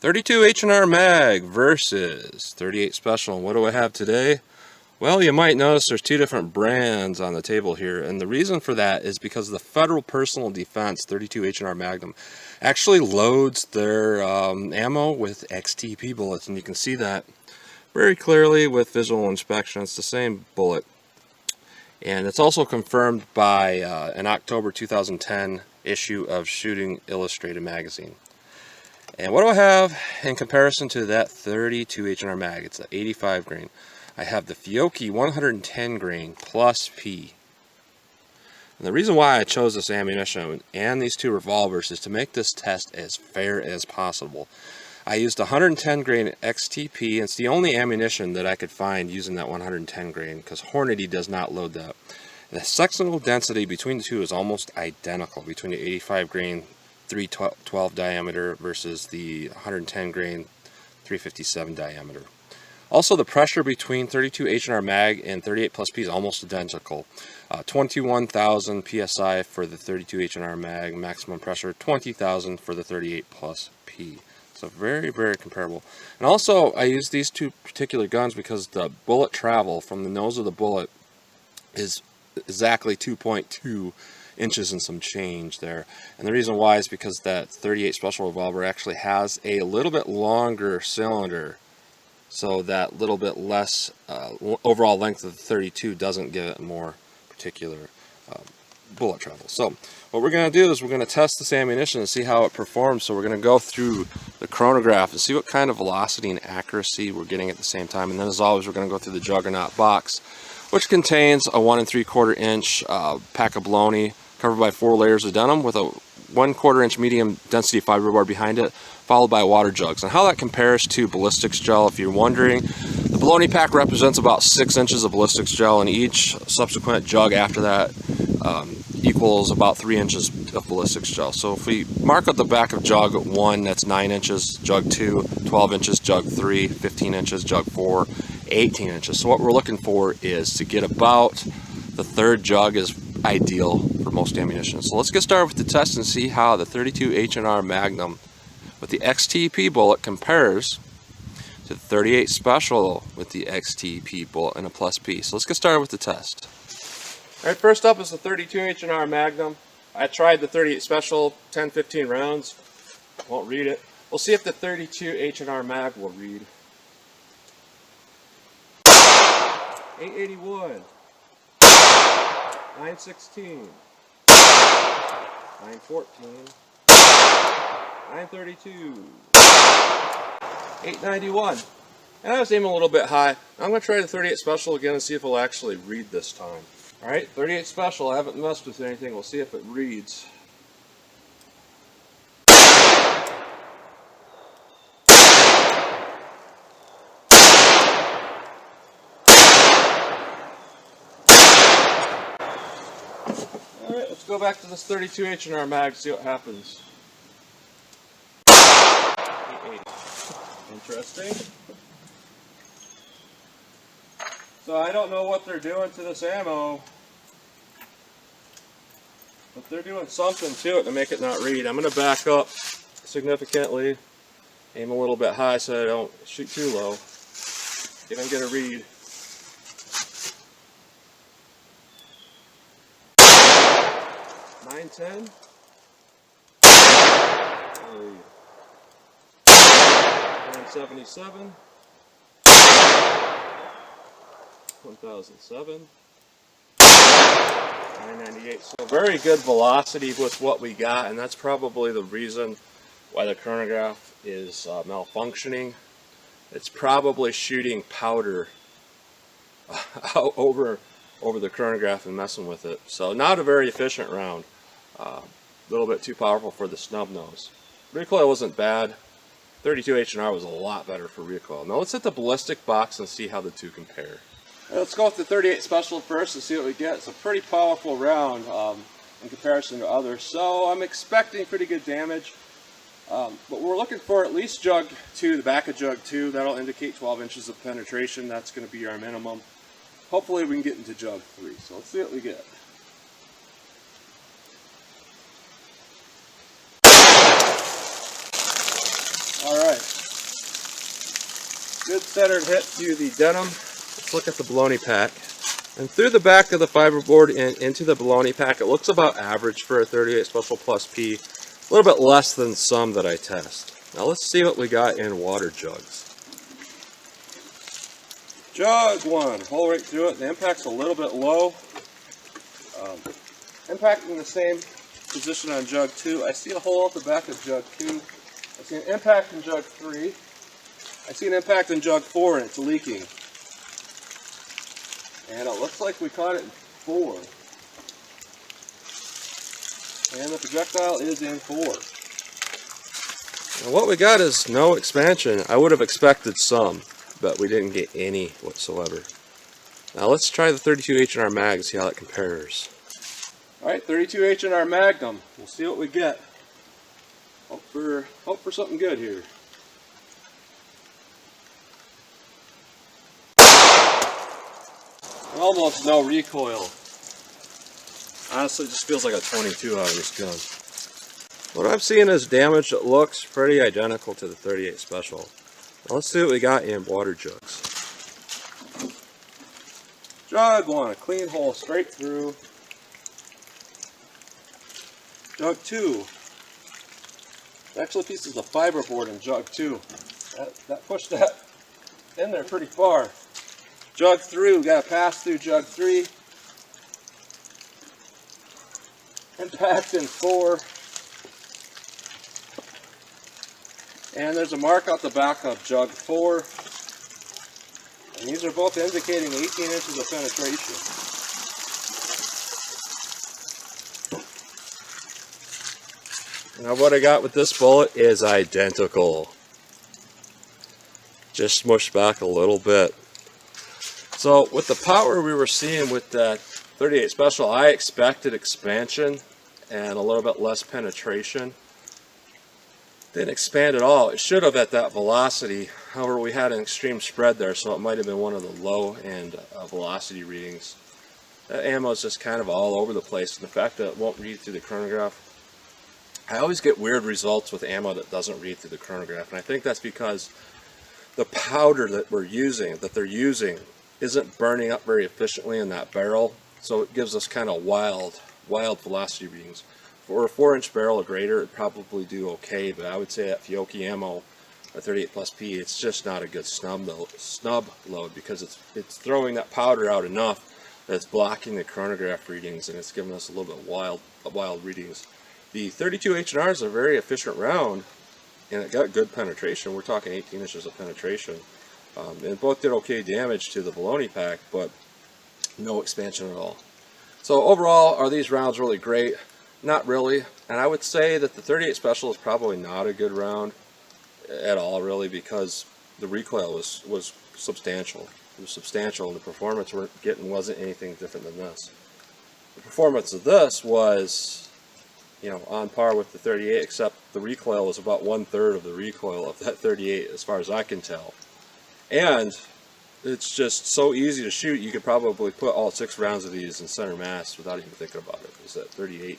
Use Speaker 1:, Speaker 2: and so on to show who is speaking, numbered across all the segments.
Speaker 1: 32 H&R Mag versus 38 Special. And what do I have today? Well, you might notice there's two different brands on the table here, and the reason for that is because the Federal Personal Defense 32 H&R Magnum actually loads their ammo with XTP bullets, and you can see that very clearly with visual inspection. It's the same bullet, and it's also confirmed by an October 2010 issue of Shooting Illustrated magazine. And what do I have in comparison to that 32 H&R Mag? It's an 85 grain. I have the Fiocchi 110 grain plus P. And the reason why I chose this ammunition and these two revolvers is to make this test as fair as possible. I used 110 grain XTP, and it's the only ammunition that I could find using that 110 grain because Hornady does not load that. And the sectional density between the two is almost identical between the 85 grain 312 diameter versus the 110 grain 357 diameter. Also, the pressure between 32 H&R Mag and 38+P is almost identical. 21,000 psi for the 32 H&R Mag, maximum pressure 20,000 for the 38+P. So very, very comparable. And also, I use these two particular guns because the bullet travel from the nose of the bullet is exactly 2.2 inches and some change there. And the reason why is because that 38 Special revolver actually has a little bit longer cylinder, so that little bit less overall length of the 32 doesn't give it more particular bullet travel. So what we're going to do is we're going to test this ammunition and see how it performs. So we're going to go through the chronograph and see what kind of velocity and accuracy we're getting at the same time. And then, as always, we're going to go through the Juggernaut box, which contains a 1 3/4 inch pack of bologna covered by 4 layers of denim with a 1/4 inch medium density fiberboard behind it, followed by water jugs. And how that compares to ballistics gel, if you're wondering, the bologna pack represents about 6 inches of ballistics gel, and each subsequent jug after that equals about 3 inches of ballistics gel. So if we mark up the back of jug 1, that's 9 inches, jug 2, 12 inches, jug 3, 15 inches, jug 4, 18 inches. So what we're looking for is to get about the third jug is ideal for most ammunition. So let's get started with the test and see how the 32 H&R Magnum with the XTP bullet compares to the 38 Special with the XTP bullet and a plus P. So let's get started with the test. Alright, first up is the 32 H&R Magnum. I tried the 38 Special 10-15 rounds. Won't read it. We'll see if the 32 H&R Mag will read. 881, 916, 914, 932, 891. And I was aiming a little bit high. I'm going to try the 38 Special again and see if it'll actually read this time. Alright, 38 Special, I haven't messed with anything. We'll see if it reads. Alright, let's go back to this 32 H&R Mag, see what happens. 880. Interesting. So I don't know what they're doing to this ammo, but they're doing something to it to make it not read. I'm going to back up significantly, aim a little bit high so I don't shoot too low. Even get a read. $910. 977. 1007. 998. So very good velocity with what we got, and that's probably the reason why the chronograph is malfunctioning. It's probably shooting powder out over the chronograph and messing with it. So not a very efficient round. A little bit too powerful for the snub nose. Recoil wasn't bad. 32 H&R was a lot better for recoil. Now let's hit the ballistic box and see how the two compare. Let's go with the 38 Special first and see what we get. It's a pretty powerful round in comparison to others, so I'm expecting pretty good damage. But we're looking for at least jug 2, the back of jug 2. That'll indicate 12 inches of penetration. That's going to be our minimum. Hopefully we can get into jug 3. So let's see what we get. Alright. good centered hit to the denim. Let's look at the baloney pack. And through the back of the fiberboard and into the baloney pack, it looks about average for a 38 Special Plus P. A little bit less than some that I test. Now let's see what we got in water jugs. Jug 1, hole right through it. The impact's a little bit low. Impact in the same position on jug 2. I see a hole at the back of jug 2. I see an impact in jug 3. I see an impact in jug 4 and it's leaking. And it looks like we caught it in 4. And the projectile is in 4. Now what we got is no expansion. I would have expected some, but we didn't get any whatsoever. Now let's try the 32 H&R Mag and see how it compares. Alright, 32 H&R Magnum. We'll see what we get. Hope for something good here. Almost no recoil. Honestly, it just feels like a 22 out of this gun. What I'm seeing is damage that looks pretty identical to the 38 Special. Now let's see what we got in water jugs. Jug 1, a clean hole straight through. Jug 2. Actually pieces of fiberboard in jug 2. That pushed that in there pretty far. Jug 3, we got to pass through jug 3. Impact in 4. And there's a mark out the back of jug 4. And these are both indicating 18 inches of penetration. Now what I got with this bullet is identical. Just smushed back a little bit. So with the power we were seeing with that 38 Special, I expected expansion and a little bit less penetration. Didn't expand at all. It should have at that velocity. However, we had an extreme spread there, so it might have been one of the low end velocity readings. That ammo is just kind of all over the place, and the fact that it won't read through the chronograph. I always get weird results with ammo that doesn't read through the chronograph, and I think that's because the powder that they're using, isn't burning up very efficiently in that barrel, so it gives us kind of wild velocity readings. For a 4-inch barrel or greater, it'd probably do okay, but I would say at Fiocchi ammo, a 38+P, it's just not a good snub load because it's throwing that powder out enough that it's blocking the chronograph readings and it's giving us a little bit wild readings. The 32 H&R is a very efficient round, and it got good penetration. We're talking 18 inches of penetration. And both did okay damage to the baloney pack, but no expansion at all. So overall, are these rounds really great? Not really. And I would say that the 38 Special is probably not a good round at all, really, because the recoil was substantial. It was substantial, and the performance we're getting wasn't anything different than this. The performance of this was, you know, on par with the 38, except the recoil was about 1/3 of the recoil of that 38, as far as I can tell. And it's just so easy to shoot, you could probably put all 6 rounds of these in center mass without even thinking about it. Because at 38,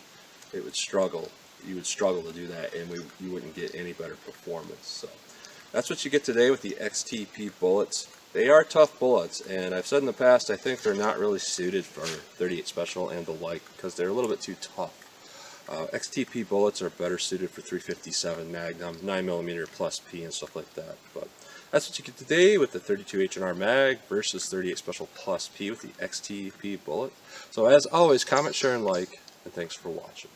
Speaker 1: it would struggle. You would struggle to do that, and you wouldn't get any better performance. So that's what you get today with the XTP bullets. They are tough bullets, and I've said in the past, I think they're not really suited for 38 Special and the like, because they're a little bit too tough. XTP bullets are better suited for 357 Magnum, 9mm+P and stuff like that. But that's what you get today with the 32 H&R Mag versus 38 Special +P with the XTP bullet. So as always, comment, share, and like, and thanks for watching.